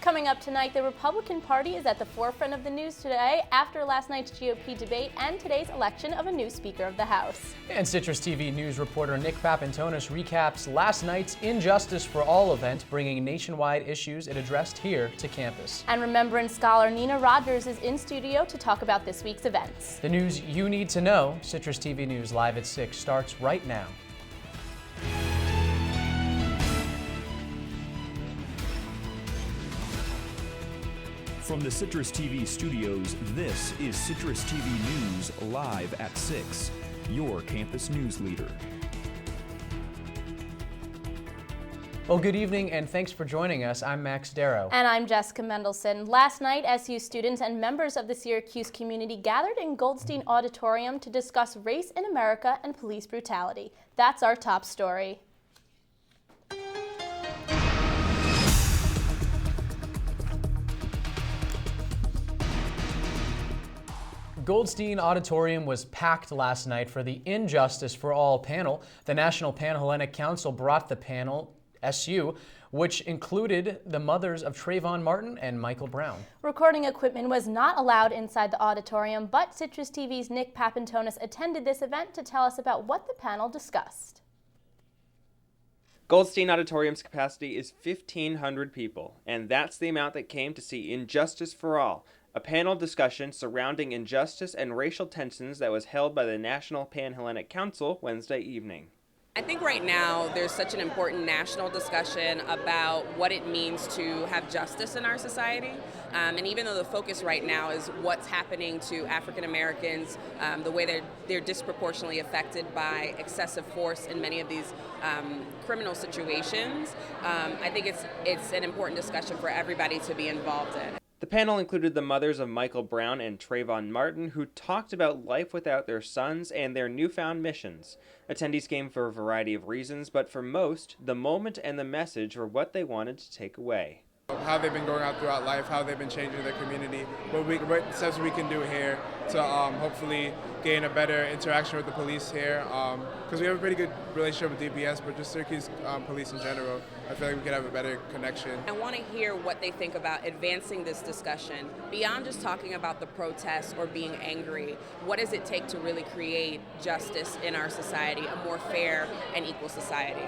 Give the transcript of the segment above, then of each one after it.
Coming up tonight, the Republican Party is at the forefront of the news today after last night's GOP debate and today's election of a new Speaker of the House. And CitrusTV news reporter Nick Papantonis recaps last night's Injustice for All event, bringing nationwide issues it addressed here to campus. And Remembrance scholar Nina Rogers is in studio to talk about this week's events. The news you need to know. CitrusTV News live at 6 starts right now. From the CitrusTV studios, this is CitrusTV News live at 6, your campus news leader. Well, good evening and thanks for joining us. I'm Max Darrow. And I'm Jessica Mendelson. Last night, SU students and members of the Syracuse community gathered in Goldstein Auditorium to discuss race in America and police brutality. That's our top story. Goldstein Auditorium was packed last night for the Injustice for All panel. The National Panhellenic Council brought the panel, SU, which included the mothers of Trayvon Martin and Michael Brown. Recording equipment was not allowed inside the auditorium, but Citrus TV's Nick Papantonis attended this event to tell us about what the panel discussed. Goldstein Auditorium's capacity is 1,500 people, and that's the amount that came to see Injustice for All, a panel discussion surrounding injustice and racial tensions that was held by the National Panhellenic Council Wednesday evening. I think right now there's such an important national discussion about what it means to have justice in our society. And even though the focus right now is what's happening to African Americans, the way they're disproportionately affected by excessive force in many of these criminal situations, I think it's an important discussion for everybody to be involved in. The panel included the mothers of Michael Brown and Trayvon Martin, who talked about life without their sons and their newfound missions. Attendees came for a variety of reasons, but for most, the moment and the message were what they wanted to take away. How they've been going out throughout life, how they've been changing their community, what steps we can do here to hopefully gain a better interaction with the police here. Because we have a pretty good relationship with DPS, but just Syracuse police in general, I feel like we could have a better connection. I want to hear what they think about advancing this discussion beyond just talking about the protests or being angry. What does it take to really create justice in our society, a more fair and equal society?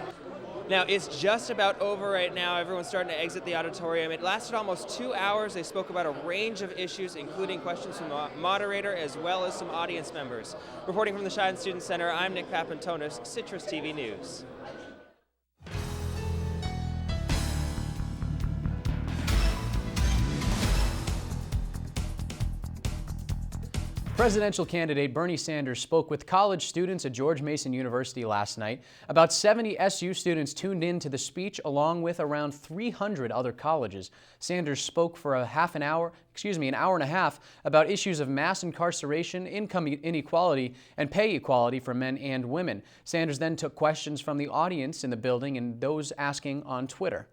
Now, it's just about over right now. Everyone's starting to exit the auditorium. It lasted almost 2 hours. They spoke about a range of issues, including questions from the moderator as well as some audience members. Reporting from the Shine Student Center, I'm Nick Papantonis, Citrus TV News. Presidential candidate Bernie Sanders spoke with college students at George Mason University last night. About 70 SU students tuned in to the speech, along with around 300 other colleges. Sanders spoke for an hour and a half, about issues of mass incarceration, income inequality, and pay equality for men and women. Sanders then took questions from the audience in the building and those asking on Twitter.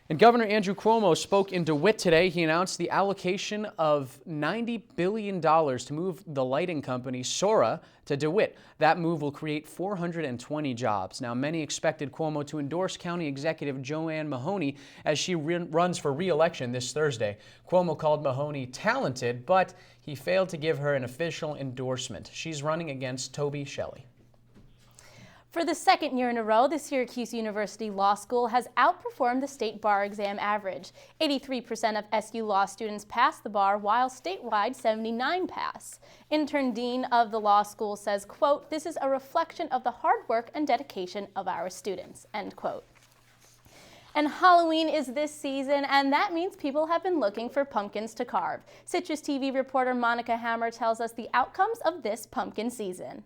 And Governor Andrew Cuomo spoke in DeWitt today. He announced the allocation of $90 billion to move the lighting company Sora to DeWitt. That move will create 420 jobs. Now, many expected Cuomo to endorse County Executive Joanne Mahoney as she runs for re-election this Thursday. Cuomo called Mahoney talented, but he failed to give her an official endorsement. She's running against Toby Shelley. For the second year in a row, the Syracuse University Law School has outperformed the state bar exam average. 83% of SU law students pass the bar, while statewide 79% pass. Intern Dean of the law school says, quote, "This is a reflection of the hard work and dedication of our students," end quote. And Halloween is this season, and that means people have been looking for pumpkins to carve. Citrus TV reporter Monica Hammer tells us the outcomes of this pumpkin season.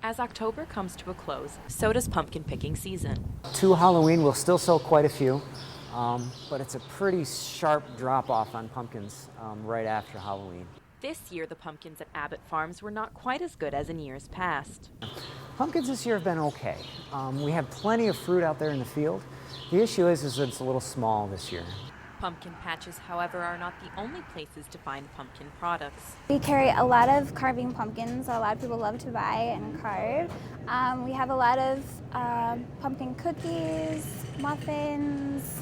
As October comes to a close, so does pumpkin picking season. To Halloween, we'll still sell quite a few, but it's a pretty sharp drop-off on pumpkins right after Halloween. This year, the pumpkins at Abbott Farms were not quite as good as in years past. Pumpkins this year have been okay. We have plenty of fruit out there in the field. The issue is that it's a little small this year. Pumpkin patches, however, are not the only places to find pumpkin products. We carry a lot of carving pumpkins. A lot of people love to buy and carve. We have a lot of pumpkin cookies, muffins,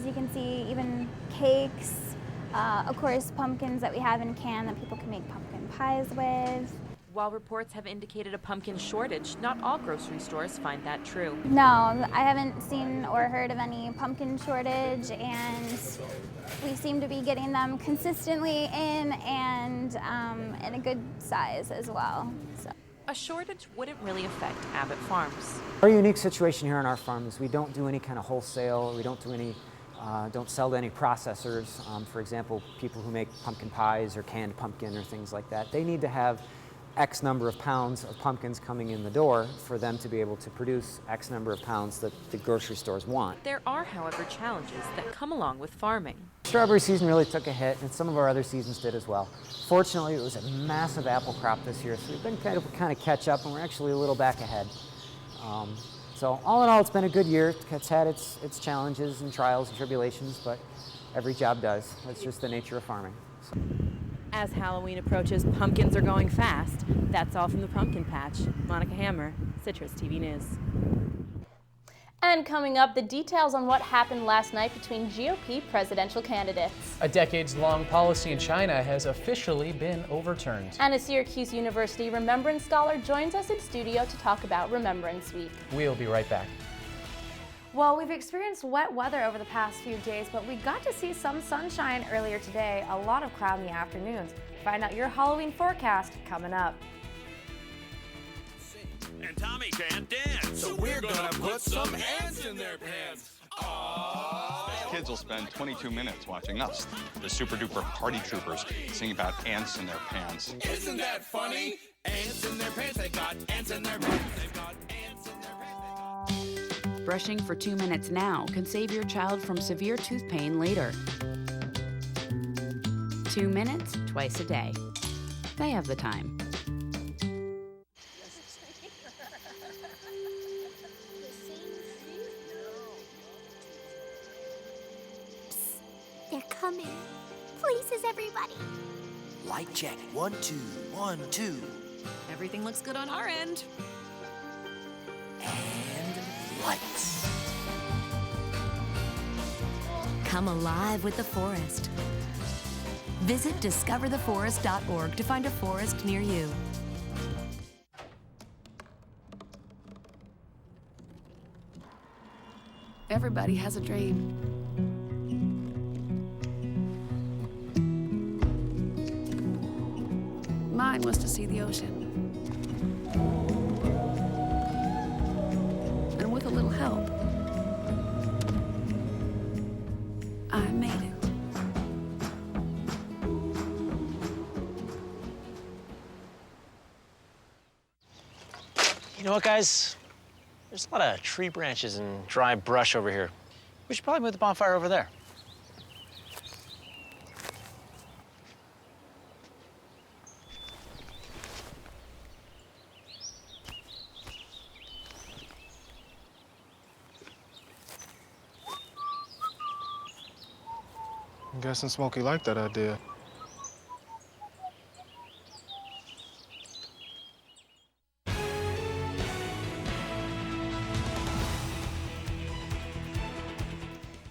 you can see, even cakes, of course pumpkins that we have in can that people can make pumpkin pies with. While reports have indicated a pumpkin shortage, not all grocery stores find that true. No, I haven't seen or heard of any pumpkin shortage, and we seem to be getting them consistently in and in a good size as well. So. A shortage wouldn't really affect Abbott Farms. Our unique situation here on our farm is we don't do any kind of wholesale, we don't do any don't sell to any processors. For example, people who make pumpkin pies or canned pumpkin or things like that, they need to have X number of pounds of pumpkins coming in the door for them to be able to produce X number of pounds that the grocery stores want. There are, however, challenges that come along with farming. Strawberry season really took a hit, and some of our other seasons did as well. Fortunately, it was a massive apple crop this year, so we've been kind of catch up, and we're actually a little back ahead. So all in all, it's been a good year. It's had its challenges and trials and tribulations, but every job does. That's just the nature of farming. So. As Halloween approaches, pumpkins are going fast. That's all from the pumpkin patch. Monica Hammer, Citrus TV News. And coming up, the details on what happened last night between GOP presidential candidates. A decades-long policy in China has officially been overturned. And a Syracuse University Remembrance Scholar joins us in studio to talk about Remembrance Week. We'll be right back. Well, we've experienced wet weather over the past few days, but we got to see some sunshine earlier today, a lot of cloud in the afternoons. Find out your Halloween forecast coming up. And Tommy can't dance, so we're gonna put some ants in their pants. Aww. Kids will spend 22 minutes watching us, the super duper party troopers, sing about ants in their pants. Isn't that funny? Ants in their pants, they got ants in their pants, they've got ants in their pants. Brushing for 2 minutes now can save your child from severe tooth pain later. 2 minutes, twice a day. They have the time. They're coming. Places, everybody. Light check. 1, 2, 1, 2. Everything looks good on our end. And lights. Come alive with the forest. Visit discovertheforest.org to find a forest near you. Everybody has a dream. Mine was to see the ocean. And with a little help, I made it. You know what, guys? There's a lot of tree branches and dry brush over here. We should probably move the bonfire over there. I'm guessing Smokey liked that idea.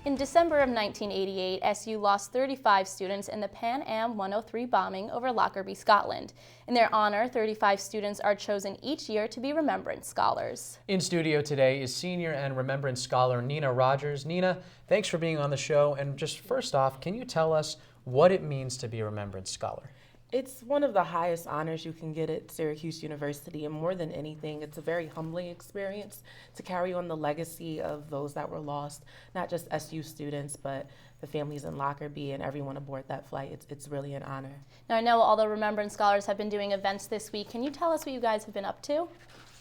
In December of 1988, SU lost 35 students in the Pan Am 103 bombing over Lockerbie, Scotland. In their honor, 35 students are chosen each year to be Remembrance Scholars. In studio today is senior and Remembrance Scholar Nina Rogers. Nina, thanks for being on the show. And just first off, can you tell us what it means to be a Remembrance Scholar? It's one of the highest honors you can get at Syracuse University, and more than anything, it's a very humbling experience to carry on the legacy of those that were lost, not just SU students, but the families in Lockerbie and everyone aboard that flight. It's really an honor. Now, I know all the Remembrance Scholars have been doing events this week. Can you tell us what you guys have been up to?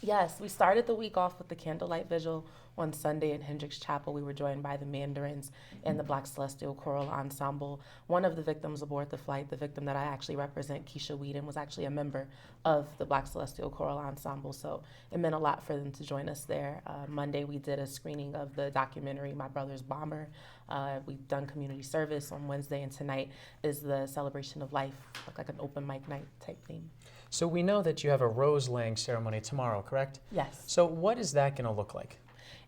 Yes, we started the week off with the candlelight vigil on Sunday at Hendricks Chapel. We were joined by the Mandarins and the Black Celestial Choral Ensemble. One of the victims aboard the flight, the victim that I actually represent, Keisha Whedon, was actually a member of the Black Celestial Choral Ensemble, so it meant a lot for them to join us there. Monday we did a screening of the documentary My Brother's Bomber. We've done community service on Wednesday, and tonight is the celebration of life, like an open mic night type theme. So we know that you have a rose laying ceremony tomorrow, correct? Yes. So what is that going to look like?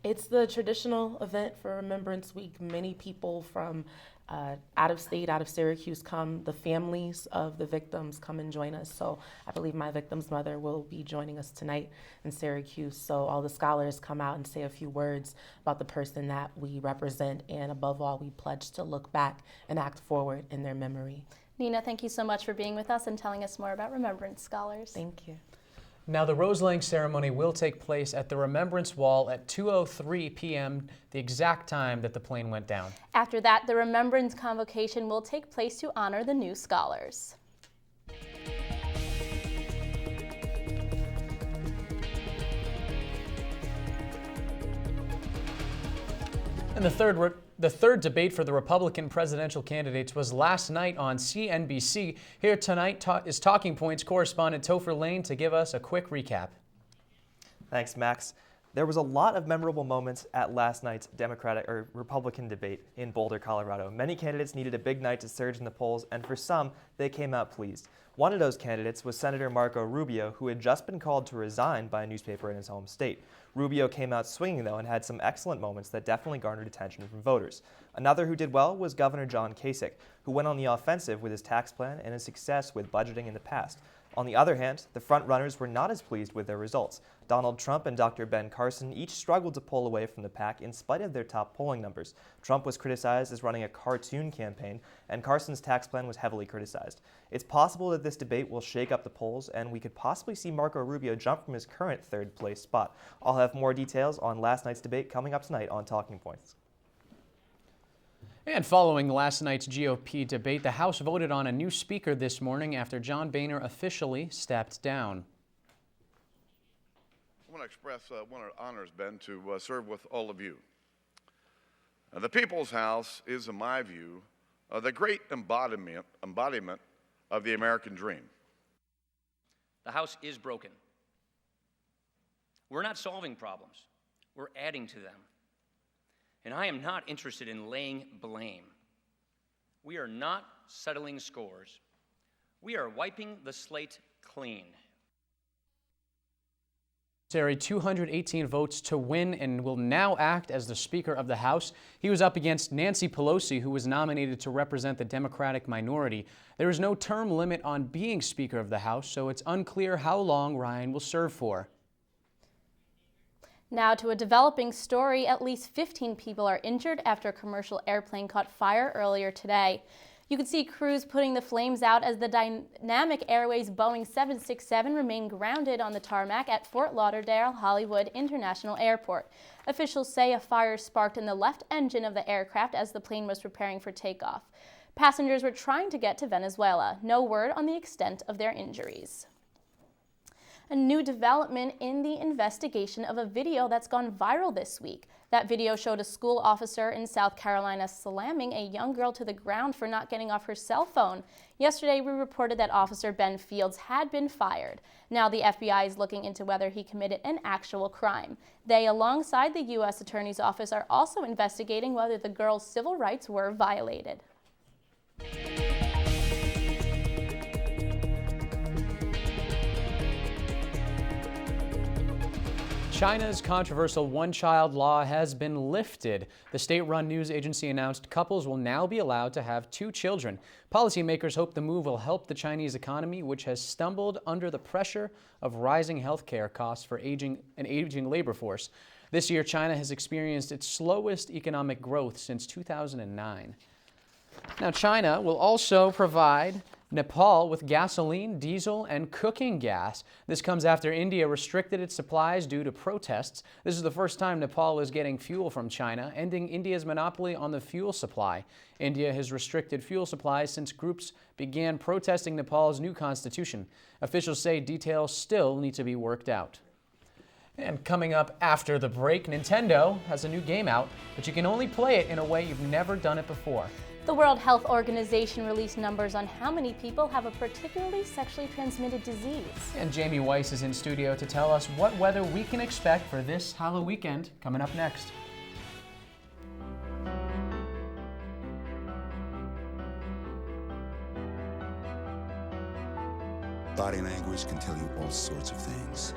It's the traditional event for Remembrance Week. Many people from out of state, out of Syracuse come. The families of the victims come and join us. So I believe my victim's mother will be joining us tonight in Syracuse. So all the scholars come out and say a few words about the person that we represent. And above all, we pledge to look back and act forward in their memory. Nina, thank you so much for being with us and telling us more about Remembrance Scholars. Thank you. Now, the rose-laying ceremony will take place at the Remembrance Wall at 2:03 p.m., the exact time that the plane went down. After that, the Remembrance Convocation will take place to honor the new scholars. And the third debate for the Republican presidential candidates was last night on CNBC. Here tonight is Talking Points correspondent Topher Lane to give us a quick recap. Thanks, Max. There was a lot of memorable moments at last night's Republican debate in Boulder, Colorado. Many candidates needed a big night to surge in the polls, and for some, they came out pleased. One of those candidates was Senator Marco Rubio, who had just been called to resign by a newspaper in his home state. Rubio came out swinging, though, and had some excellent moments that definitely garnered attention from voters. Another who did well was Governor John Kasich, who went on the offensive with his tax plan and his success with budgeting in the past. On the other hand, the front-runners were not as pleased with their results. Donald Trump and Dr. Ben Carson each struggled to pull away from the pack in spite of their top polling numbers. Trump was criticized as running a cartoon campaign, and Carson's tax plan was heavily criticized. It's possible that this debate will shake up the polls, and we could possibly see Marco Rubio jump from his current third-place spot. I'll have more details on last night's debate coming up tonight on Talking Points. And following last night's GOP debate, the House voted on a new speaker this morning after John Boehner officially stepped down. I want to express what an honor it's been to serve with all of you. The People's House is, in my view, the great embodiment of the American dream. The House is broken. We're not solving problems. We're adding to them. And I am not interested in laying blame. We are not settling scores. We are wiping the slate clean. 218 votes to win and will now act as the Speaker of the House. He was up against Nancy Pelosi, who was nominated to represent the Democratic minority. There is no term limit on being Speaker of the House, so it's unclear how long Ryan will serve for. Now to a developing story. At least 15 people are injured after a commercial airplane caught fire earlier today. You could see crews putting the flames out as the Dynamic Airways Boeing 767 remained grounded on the tarmac at Fort Lauderdale Hollywood International Airport. Officials say a fire sparked in the left engine of the aircraft as the plane was preparing for takeoff. Passengers were trying to get to Venezuela. No word on the extent of their injuries. A new development in the investigation of a video that's gone viral this week. That video showed a school officer in South Carolina slamming a young girl to the ground for not getting off her cell phone. Yesterday, we reported that Officer Ben Fields had been fired. Now the FBI is looking into whether he committed an actual crime. They, alongside the U.S. Attorney's Office, are also investigating whether the girl's civil rights were violated. China's controversial one-child law has been lifted. The state-run news agency announced couples will now be allowed to have 2 children. Policymakers hope the move will help the Chinese economy, which has stumbled under the pressure of rising healthcare costs for an aging labor force. This year, China has experienced its slowest economic growth since 2009. Now, China will also provide Nepal with gasoline, diesel, and cooking gas. This comes after India restricted its supplies due to protests. This is the first time Nepal is getting fuel from China, ending India's monopoly on the fuel supply. India has restricted fuel supplies since groups began protesting Nepal's new constitution. Officials say details still need to be worked out. And coming up after the break, Nintendo has a new game out, but you can only play it in a way you've never done it before. The World Health Organization released numbers on how many people have a particularly sexually transmitted disease. And Jamie Weiss is in studio to tell us what weather we can expect for this Halloween weekend, coming up next. Body language can tell you all sorts of things.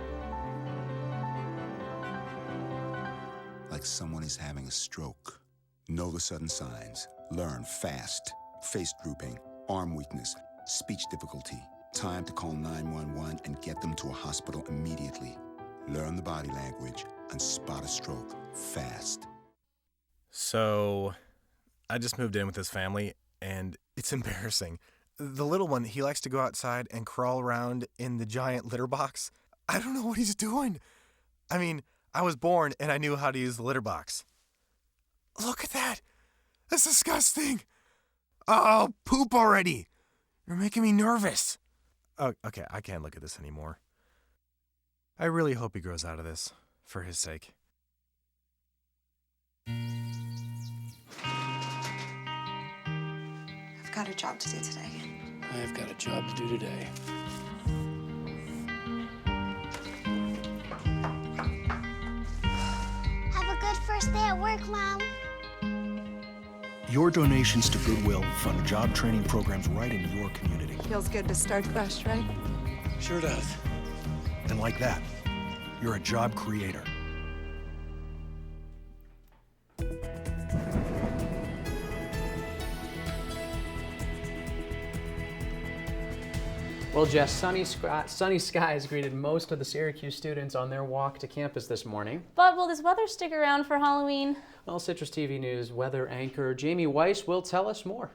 Like like someone is having a stroke. Know the sudden signs. Learn fast. Face drooping, arm weakness, speech difficulty. Time to call 911 and get them to a hospital immediately. Learn the body language and spot a stroke fast. So, I just moved in with his family, and it's embarrassing. The little one, he likes to go outside and crawl around in the giant litter box. I don't know what he's doing. I mean, I was born and I knew how to use the litter box. Look at that. That's disgusting. Oh, poop already. You're making me nervous. Oh, okay, I can't look at this anymore. I really hope he grows out of this, for his sake. I've got a job to do today. I've got a job to do today. Have a good first day at work, Mom. Your donations to Goodwill fund job training programs right in your community. Feels good to start fresh, right? Sure does. And like that, you're a job creator. Well, Jess, sunny skies greeted most of the Syracuse students on their walk to campus this morning. But will this weather stick around for Halloween? Well, Citrus TV News weather anchor Jamie Weiss will tell us more.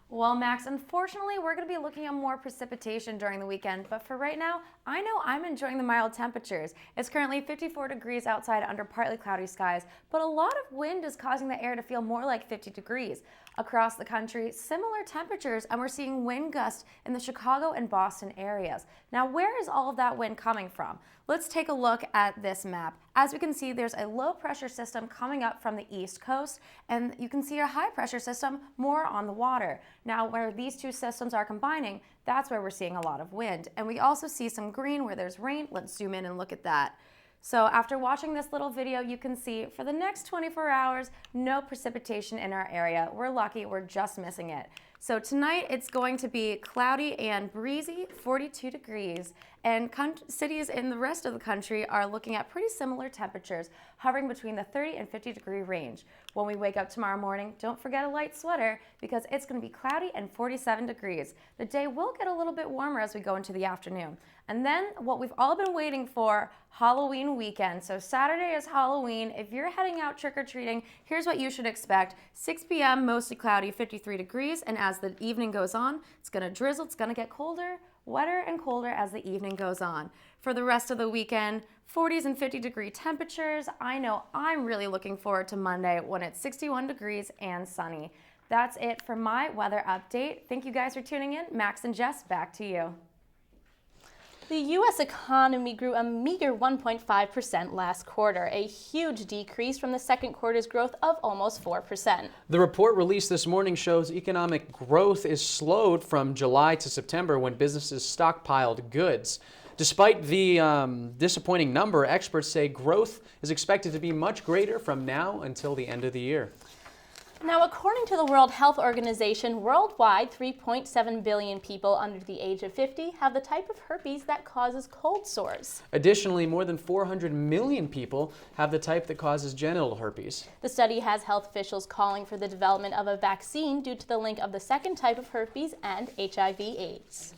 Well, Max, unfortunately, we're going to be looking at more precipitation during the weekend, but for right now, I know I'm enjoying the mild temperatures. It's currently 54 degrees outside under partly cloudy skies, but a lot of wind is causing the air to feel more like 50 degrees. Across the country, similar temperatures, and we're seeing wind gusts in the Chicago and Boston areas. Now, where is all of that wind coming from? Let's take a look at this map. As we can see, there's a low pressure system coming up from the east coast, and you can see a high pressure system more on the water. Now, where these two systems are combining, that's where we're seeing a lot of wind. And we also see some green where there's rain. Let's zoom in and look at that. So after watching this little video, you can see for the next 24 hours, no precipitation in our area. We're lucky, we're just missing it. So tonight it's going to be cloudy and breezy, 42 degrees, and cities in the rest of the country are looking at pretty similar temperatures, hovering between the 30 and 50 degree range. When we wake up tomorrow morning, don't forget a light sweater because it's going to be cloudy and 47 degrees. The day will get a little bit warmer as we go into the afternoon. And then what we've all been waiting for, Halloween weekend. So Saturday is Halloween. If you're heading out trick-or-treating, here's what you should expect. 6 p.m., mostly cloudy, 53 degrees. And as the evening goes on, it's going to drizzle. It's going to get colder, wetter and colder as the evening goes on. For the rest of the weekend, 40s and 50 degree temperatures. I know I'm really looking forward to Monday when it's 61 degrees and sunny. That's it for my weather update. Thank you guys for tuning in. Max and Jess, back to you. The U.S. economy grew a meager 1.5% last quarter, a huge decrease from the second quarter's growth of almost 4%. The report released this morning shows economic growth is slowed from July to September when businesses stockpiled goods. Despite the disappointing number, experts say growth is expected to be much greater from now until the end of the year. Now, according to the World Health Organization, worldwide 3.7 billion people under the age of 50 have the type of herpes that causes cold sores. Additionally, more than 400 million people have the type that causes genital herpes. The study has health officials calling for the development of a vaccine due to the link of the second type of herpes and HIV/AIDS.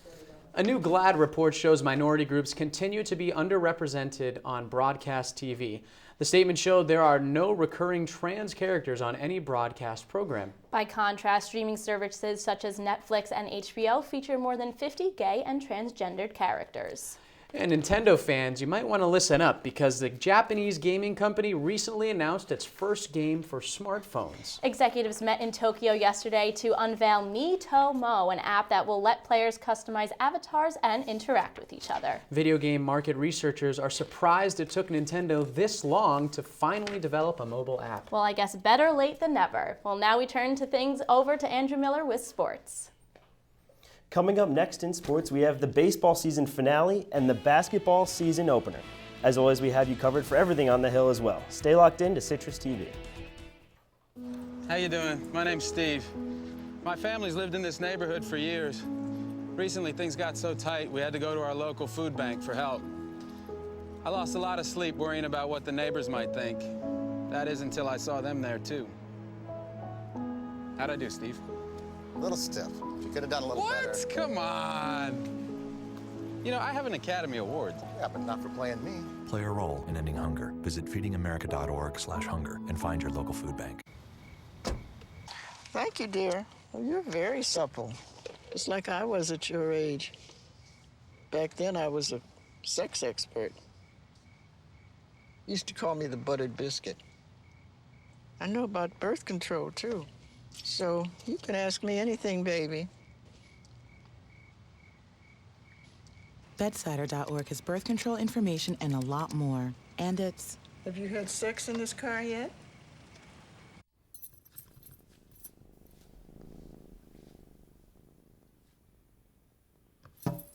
A new GLAAD report shows minority groups continue to be underrepresented on broadcast TV. The statement showed there are no recurring trans characters on any broadcast program. By contrast, streaming services such as Netflix and HBO feature more than 50 gay and transgendered characters. And Nintendo fans, you might want to listen up because the Japanese gaming company recently announced its first game for smartphones. Executives met in Tokyo yesterday to unveil Miitomo, an app that will let players customize avatars and interact with each other. Video game market researchers are surprised it took Nintendo this long to finally develop a mobile app. Well, I guess better late than never. Well, now we turn things over to Andrew Miller with sports. Coming up next in sports, we have the baseball season finale and the basketball season opener. As always, we have you covered for everything on the Hill as well. Stay locked in to Citrus TV. How you doing? My name's Steve. My family's lived in this neighborhood for years. Recently, things got so tight, we had to go to our local food bank for help. I lost a lot of sleep worrying about what the neighbors might think. That is until I saw them there, too. How'd I do, Steve? A little stiff. You could have done a little better. What? Come on. You know, I have an Academy Award. Yeah, but not for playing me. Play a role in ending hunger. Visit feedingamerica.org/hunger and find your local food bank. Thank you, dear. Well, you're very supple. Just like I was at your age. Back then, I was a sex expert. Used to call me the buttered biscuit. I know about birth control, too. So you can ask me anything, baby. Bedsider.org has birth control information and a lot more. And it's... Have you had sex in this car yet?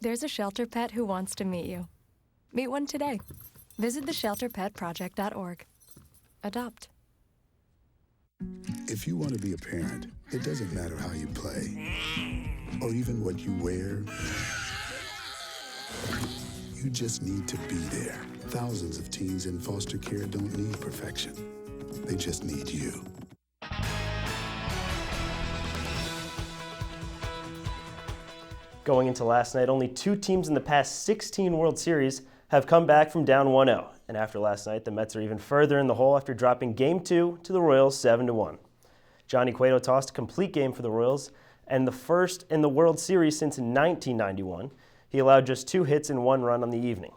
There's a shelter pet who wants to meet you. Meet one today. Visit theshelterpetproject.org. Adopt. If you want to be a parent, it doesn't matter how you play or even what you wear. You just need to be there. Thousands of teens in foster care don't need perfection. They just need you. Going into last night, only 2 teams in the past 16 World Series have come back from down 1-0. And after last night, the Mets are even further in the hole after dropping Game 2 to the Royals 7-1. Johnny Cueto tossed a complete game for the Royals, and the first in the World Series since 1991. He allowed just 2 hits and 1 run on the evening.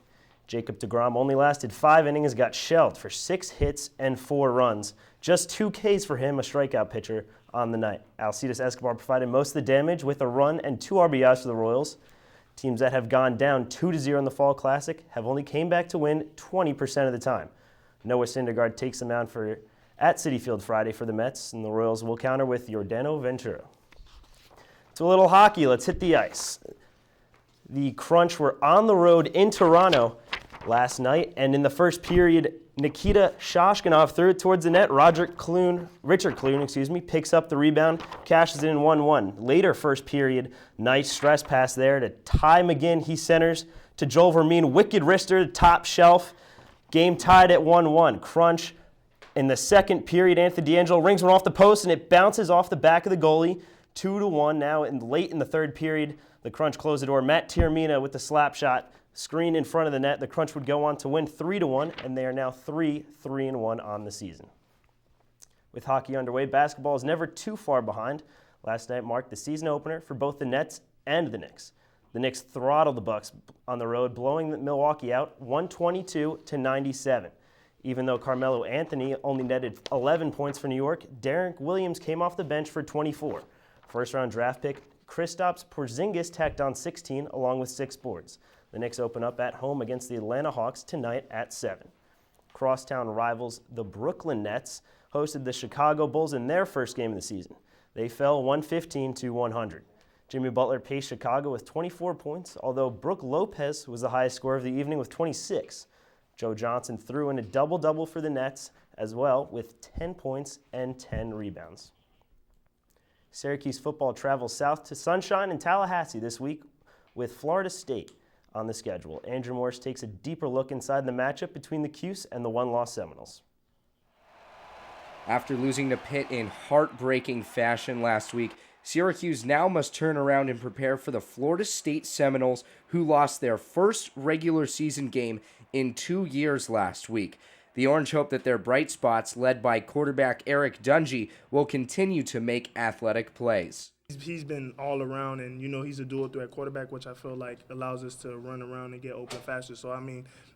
Jacob deGrom only lasted 5 innings, got shelled for 6 hits and 4 runs. Just 2 Ks for him, a strikeout pitcher, on the night. Alcides Escobar provided most of the damage with a run and 2 RBIs for the Royals. Teams that have gone down 2-0 in the Fall Classic have only came back to win 20% of the time. Noah Syndergaard takes the mound at Citi Field Friday for the Mets, and the Royals will counter with Yordano Ventura. To a little hockey, let's hit the ice. The Crunch were on the road in Toronto last night, and in the first period, Nikita Shoshkanov threw it towards the net. Richard Clune, picks up the rebound, cashes it in 1-1. Later first period, nice stress pass there to Ty McGinn. He centers to Joel Vermeen. Wicked wrister, top shelf. Game tied at 1-1. Crunch in the second period. Anthony D'Angelo rings one off the post, and it bounces off the back of the goalie. 2-1 now, and late in the third period, the Crunch closed the door. Matt Tiamina with the slap shot. Screen in front of the net. The Crunch would go on to win 3-1, and they are now 3-1 on the season. With hockey underway, basketball is never too far behind. Last night marked the season opener for both the Nets and the Knicks. The Knicks throttled the Bucks on the road, blowing Milwaukee out 122-97. Even though Carmelo Anthony only netted 11 points for New York, Derek Williams came off the bench for 24. First-round draft pick Kristaps Porzingis tacked on 16 along with 6 boards. The Knicks open up at home against the Atlanta Hawks tonight at 7. Crosstown rivals the Brooklyn Nets hosted the Chicago Bulls in their first game of the season. They fell 115-100. Jimmy Butler paced Chicago with 24 points, although Brook Lopez was the highest scorer of the evening with 26. Joe Johnson threw in a double-double for the Nets as well with 10 points and 10 rebounds. Syracuse football travels south to Sunshine and Tallahassee this week with Florida State on the schedule. Andrew Morris takes a deeper look inside the matchup between the Cuse and the one-loss Seminoles. After losing to Pitt in heartbreaking fashion last week, Syracuse now must turn around and prepare for the Florida State Seminoles, who lost their first regular season game in 2 years last week. The Orange hope that their bright spots, led by quarterback Eric Dungy, will continue to make athletic plays. He's been all around, and he's a dual threat quarterback, which I feel like allows us to run around and get open faster. So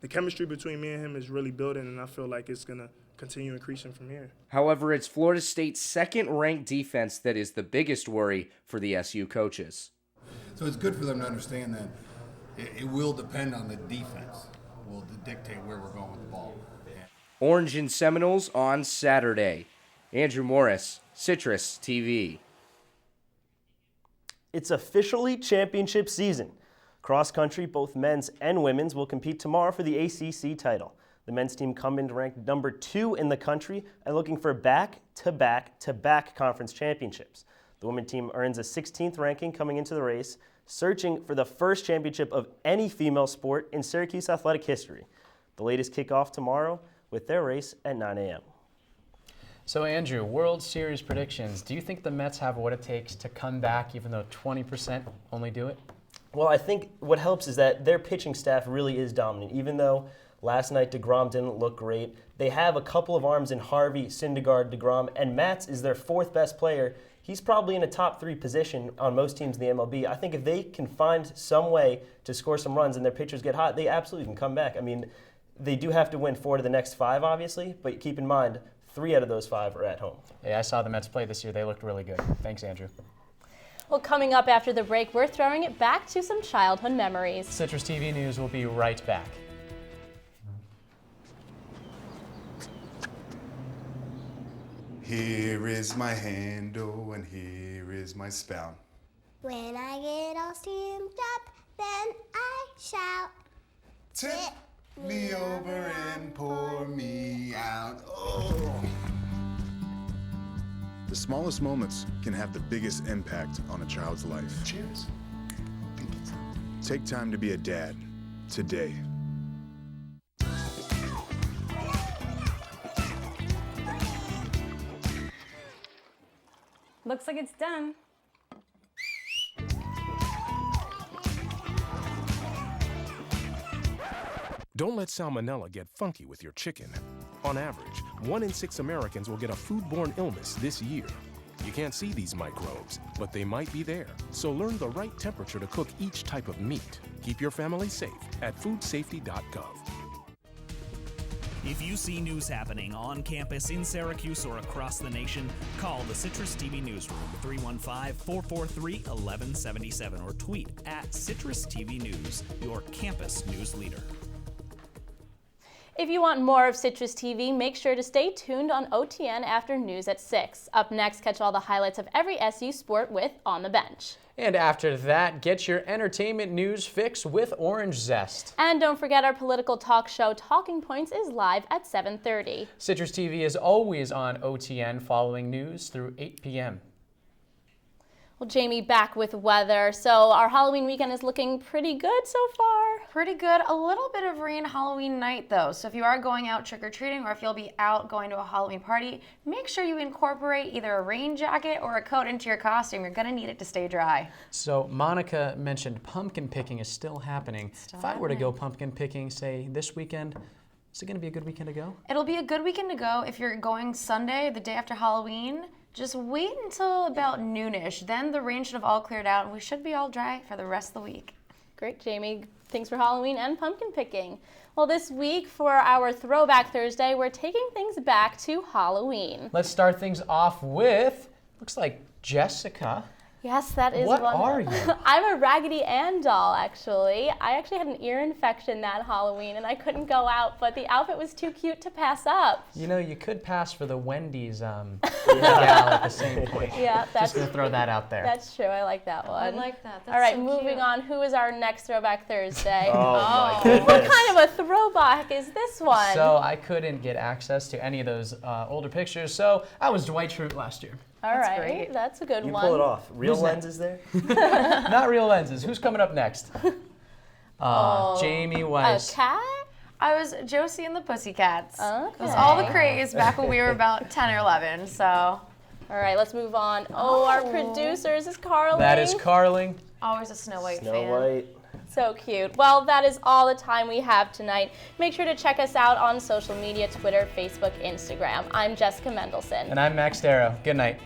the chemistry between me and him is really building, and I feel like it's gonna continue increasing from here. However, it's Florida State's second-ranked defense that is the biggest worry for the SU coaches. So it's good for them to understand that it will depend on the defense. Will dictate where we're going with the ball. Orange and Seminoles on Saturday. Andrew Morris, Citrus TV. It's officially championship season. Cross country, both men's and women's, will compete tomorrow for the ACC title. The men's team come in ranked number 2 in the country and looking for back-to-back-to-back conference championships. The women's team earns a 16th ranking coming into the race, searching for the first championship of any female sport in Syracuse athletic history. The latest kickoff tomorrow with their race at 9 a.m. So Andrew, World Series predictions. Do you think the Mets have what it takes to come back even though 20% only do it? Well, I think what helps is that their pitching staff really is dominant. Even though last night DeGrom didn't look great, they have a couple of arms in Harvey, Syndergaard, DeGrom, and Matz is their fourth best player. He's probably in a top 3 position on most teams in the MLB. I think if they can find some way to score some runs and their pitchers get hot, they absolutely can come back. I mean, they do have to win 4 to the next 5, obviously, but keep in mind, 3 out of those 5 are at home. Yeah, I saw the Mets play this year. They looked really good. Thanks, Andrew. Well, coming up after the break, we're throwing it back to some childhood memories. Citrus TV News will be right back. Here is my handle and here is my spout. When I get all steamed up, then I shout. Tip me over and pour me out. Oh. The smallest moments can have the biggest impact on a child's life. Cheers. Take time to be a dad today. Looks like it's done. Don't let salmonella get funky with your chicken. On average, 1 in 6 Americans will get a foodborne illness this year. You can't see these microbes, but they might be there. So learn the right temperature to cook each type of meat. Keep your family safe at foodsafety.gov. If you see news happening on campus in Syracuse or across the nation, call the Citrus TV Newsroom 315-443-1177 or tweet at Citrus TV News, your campus news leader. If you want more of Citrus TV, make sure to stay tuned on OTN after news at 6. Up next, catch all the highlights of every SU sport with On the Bench. And after that, get your entertainment news fix with Orange Zest. And don't forget our political talk show, Talking Points, is live at 7:30. Citrus TV is always on OTN following news through 8 p.m. Well, Jamie, back with weather. So our Halloween weekend is looking pretty good so far. Pretty good. A little bit of rain Halloween night, though. So if you are going out trick-or-treating or if you'll be out going to a Halloween party, make sure you incorporate either a rain jacket or a coat into your costume. You're going to need it to stay dry. So Monica mentioned pumpkin picking is still happening. If I were to go pumpkin picking, say, this weekend, is it going to be a good weekend to go? It'll be a good weekend to go if you're going Sunday, the day after Halloween. Just wait until about noonish. Then the rain should have all cleared out and we should be all dry for the rest of the week. Great, Jamie. Thanks for Halloween and pumpkin picking. Well, this week for our Throwback Thursday, we're taking things back to Halloween. Let's start things off with, looks like Jessica. Yes, that is What one. are you? I'm a Raggedy Ann doll, actually. I actually had an ear infection that Halloween, and I couldn't go out, but the outfit was too cute to pass up. You know, you could pass for the Wendy's gal at the same point. Yeah, that's just gonna throw that out there. That's true. I like that one. I like that. That's All right, so moving cute. on. Who is our next Throwback Thursday? Oh, my goodness. What kind of a throwback is this one? So I couldn't get access to any of those older pictures, so I was Dwight Schrute last year. All right, great. That's a good You one. pull it off. Real Who's lenses there? Not real lenses. Who's coming up next? Jamie Weiss. A cat? I was Josie and the Pussycats. Okay. It was all the craze back when we were about 10 or 11, so. All right, let's move on. Oh, our producers is Carling. That is Carling. Always a Snow White fan. Snow White. So cute. Well, that is all the time we have tonight. Make sure to check us out on social media, Twitter, Facebook, Instagram. I'm Jessica Mendelson. And I'm Max Darrow. Good night.